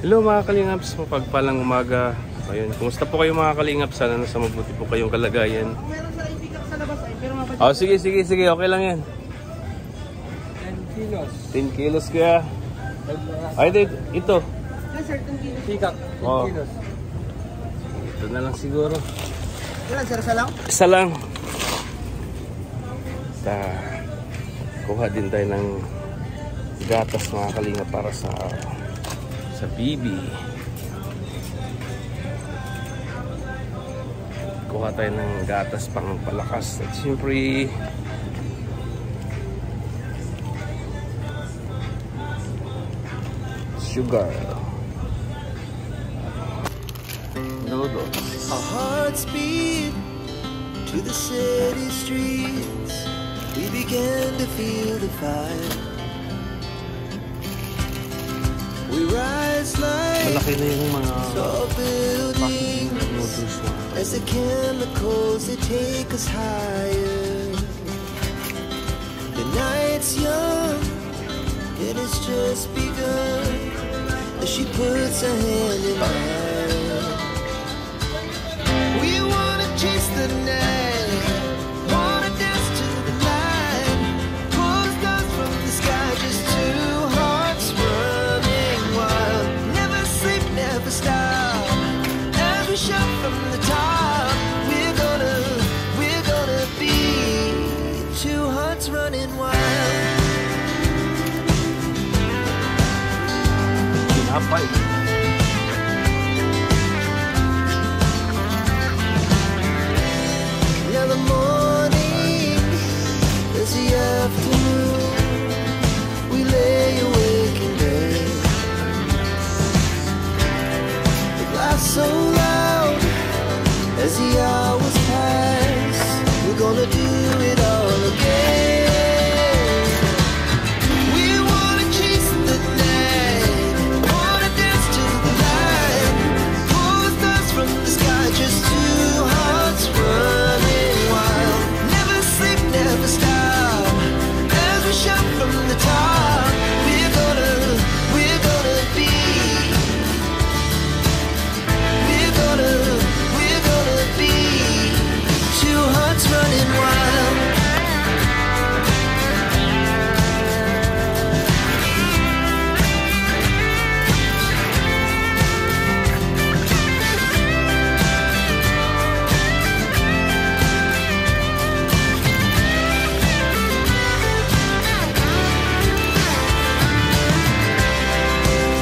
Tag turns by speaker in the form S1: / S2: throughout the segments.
S1: Hello mga Kalingaps, mapagpalang umaga. Ayun, kumusta po kayo mga Kalingaps? Sana nasa mabuti po kayong kalagayan.
S2: Meron sa pick up sa labas ay, pero mapagpalang.
S1: Oh, sige, okay lang yan.
S2: 10 kilos.
S1: 10 kilos kaya. Ay, ito.
S2: Yes sir, 10 kilos.
S3: Pick up, 10
S1: Oh.
S3: kilos.
S1: Ito na lang siguro.
S2: Ilan sir, isa lang?
S1: Isa lang. Kuha din tayo ng gatas mga Kalingap para sa bibi. Kuha tayo ng gatas pang palakas. At siyempre sugar. Noodles.
S4: Our hearts beat to the city streets. We began to feel the fire. We rise like
S1: Malaki na yung mga
S4: tall buildings
S1: noodles na.
S4: as the chemicals they take us higher. The night's young, it has just begun as she puts her hand in mine. We wanna chase the night, wanna dance to the light, pull stars from the sky, just two hearts running wild. Never sleep, never stop, every shot from the top. We're gonna be two hearts running wild.
S1: Pinapay.
S4: Now the morning is the afternoon. We lay awake in bed. The glass so loud as the hours pass. We're gonna do it all again. We wanna chase the night, wanna dance to the light, pull the stars from the sky, just two hearts running wild. Never sleep, never stop, as we shout from the top. We're gonna be, we're gonna be two hearts running wild.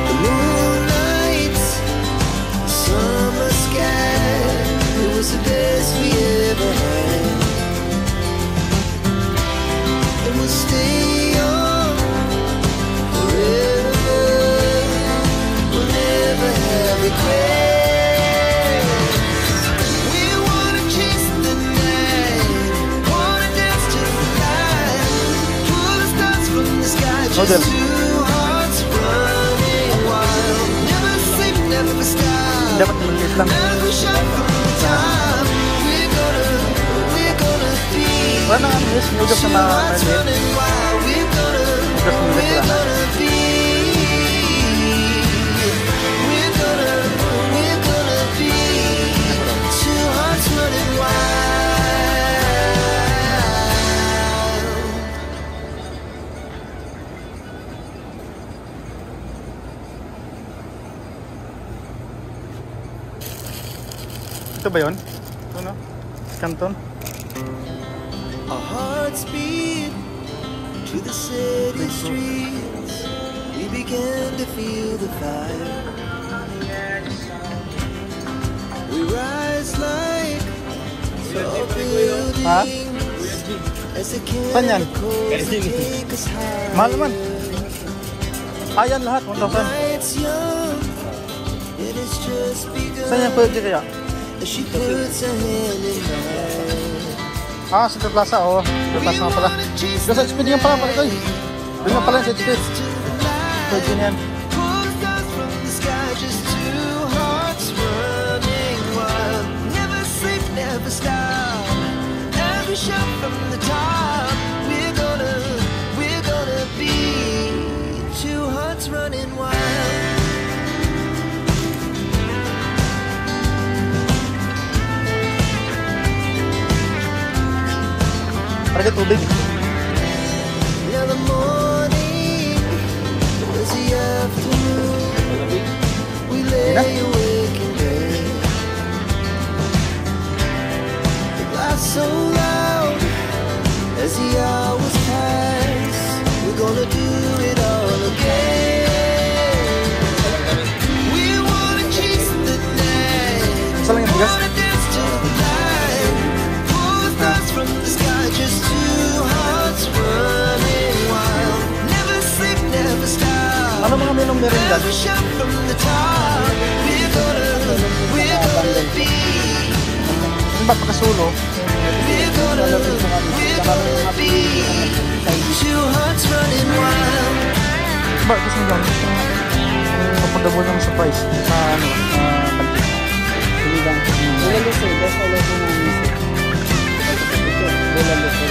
S4: The moonlight, summer sky, it was the best we ever had. And we'll stay on forever. We'll never have regrets. We wanna chase the night, wanna dance to the light, pull the stars from the sky, just two hearts running wild. Never sleep, never stop.
S3: Dapat maliit lang.
S4: As we shine from the top, we're gonna be
S3: Wala nga miss, medyo sa
S4: two
S3: mga
S4: hearts
S3: maliit.
S4: running wild. We're
S3: Medyo sa maliit lang.
S4: gonna be, we're gonna be two hearts running wild.
S3: Ito ba yun? Ito no? Canton?
S4: Our hearts beat to the city streets. We began to feel the fire. We rise like tall
S3: Ha?
S4: buildings as the
S3: Saan yan?
S4: chemicals take us high.
S3: Mahal naman. Ayan lahat, 1,000.
S4: Night's young, it has just
S3: Saan yan
S4: begun
S3: pwede kaya?
S4: as she puts her hand in mine.
S3: Ah, sa Plaza, oh. Sa Plaza nga pala. Doon sa HP din pala, pala ko. Doon nga pala sa HP. Pwede na yan.
S4: Pull the stars from the sky, just two hearts running wild. Never sleep, never stop, every shot from the top. We're gonna be two hearts running wild.
S3: Parang tubig.
S4: Now the morning was the afternoon. We lay awake in bed. The glass so loud as the hours pass. We're gonna do it all again. We wanna chase the night.
S3: Saan lang yung bigas?
S4: Wanna dance to the light. Pull the stars from the sky. Just two hearts running wild. Never sleep, never stop.
S3: Ano mga menong meron dyan?
S4: Never shout from the top. We're gonna be.
S3: Ano ba pakasulo?
S4: We're gonna be. Two hearts running wild.
S3: Ba, kasi lang. Kapag-double ng surprise. Sa ano? Pantik.
S2: Sinigang. Bulalo sir. Best na logo ng music. Ito. Bulalo sir.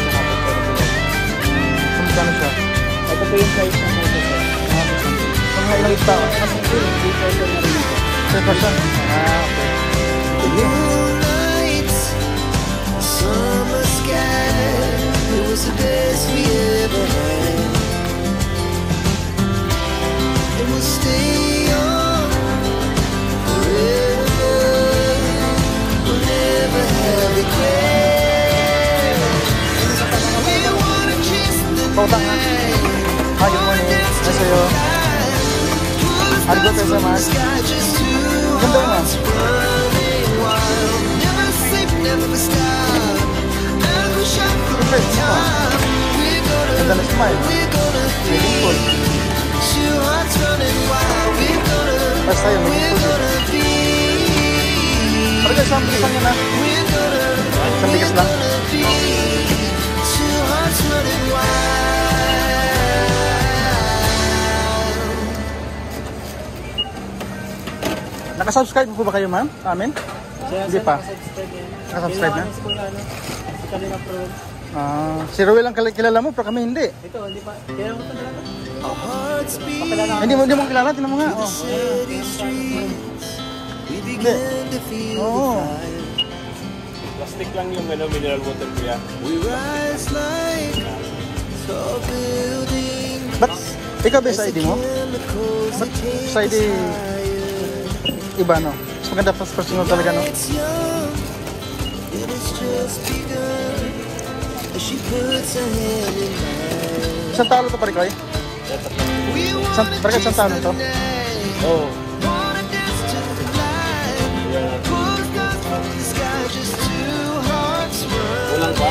S3: Kumikano siya?
S2: Ito po yung price ng photo sir.
S3: Mga ilang tao?
S2: 3,000 na rin ito.
S3: 3%? Okay.
S4: Moonlight, summer sky. It was the best we ever had. And we'll stay on forever. We'll never have regret. We wanna chase the
S3: Pautang nga.
S4: night.
S3: Hi, good morning. Hi sa'yo. Arigatou gozaimasu. Ganda naman. Ganda na smile. Meaningful. Basta tayo, meaningful. Parang guys, isang bigas lang yan ha. Isang bigas lang. Nakasubscribe po ba kayo, ma'am? Amin? Hindi pa. Nakasubscribe na?
S2: Si Kalina Pro.
S3: Si Ruel ang kilala mo, pero kami hindi.
S2: Ito, hindi pa. Kaya mo ito talaga?
S3: Hindi mo kilala, tinan mo nga. Oh. Hindi. Oo.
S1: Plastic lang yung mineral water kuya.
S3: Ba't ikaw ba sa ID mo? Ba't sa ID iba, no? Mas maganda pa personal talaga, no? Isang talo to pare ko eh? Isang talo to?
S1: Oo. Walang pa?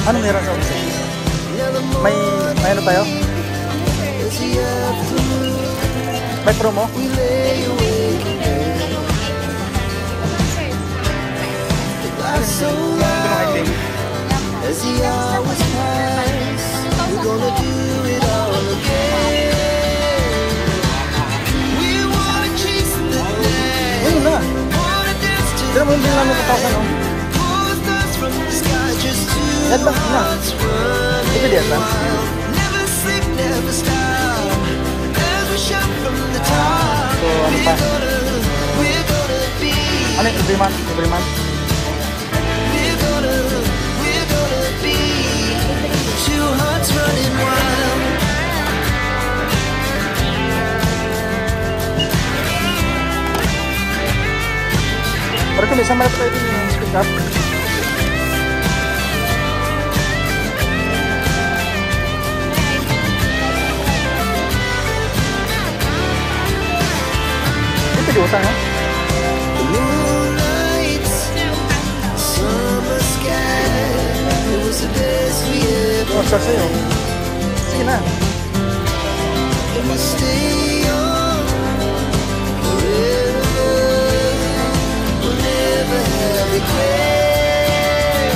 S3: Ano meron sa ulit? May ano tayo? May promo?
S4: As the hours pass, we're gonna do it all again. We wanna chase the night.
S3: Ayun na.
S4: Wanna dance to
S3: Pero mo yung bilang ng 1,000, no?
S4: pull the stars from the sky. Just two
S3: Yan ba? Na.
S4: hearts running
S3: Ito diyan, ha?
S4: wild. Never sleep, never stop. As we shout from the top.
S3: So, ano pa?
S4: We're gonna be.
S3: Ano yung every month? Every month?
S4: We're gonna be. Two hearts running wild.
S3: Pero kung isang malapit tayo yung speak up. Ito di utang, ha?
S4: Moonlight, summer sky. It was the best we ever
S3: Oh, sir sa'yo. Sige na.
S4: and we stay on forever. We'll never have regret.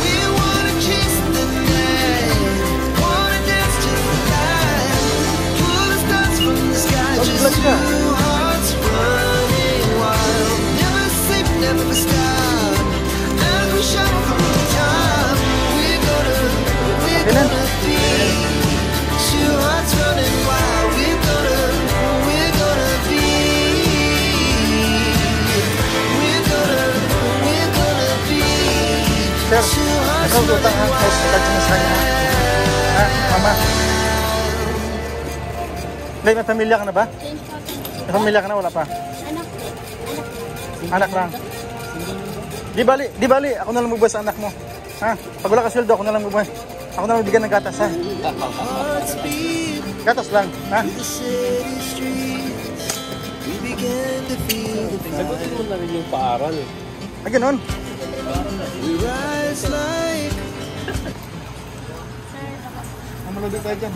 S4: We wanna chase the night, wanna dance to the light, pull the stars from the sky. Just
S3: Let's go.
S4: two hearts running wild. Never
S3: Touch mo sa kanya. Ha, mama? May pamilya ka na ba? May pamilya ka na, wala pa? Anak lang. Di bali, ako na lang magbuhay sa anak mo. Ha? Pag wala ka sweldo, ako na lang magbuhay. Ako na lang bigyan ng gatas, ha? Gatas lang, ha?
S4: The city streets, we began to feel the
S1: Sagutin mo na rin yung paaral eh.
S3: Ah, ganun.
S4: we rise like
S3: Mamalagay tayo dyan.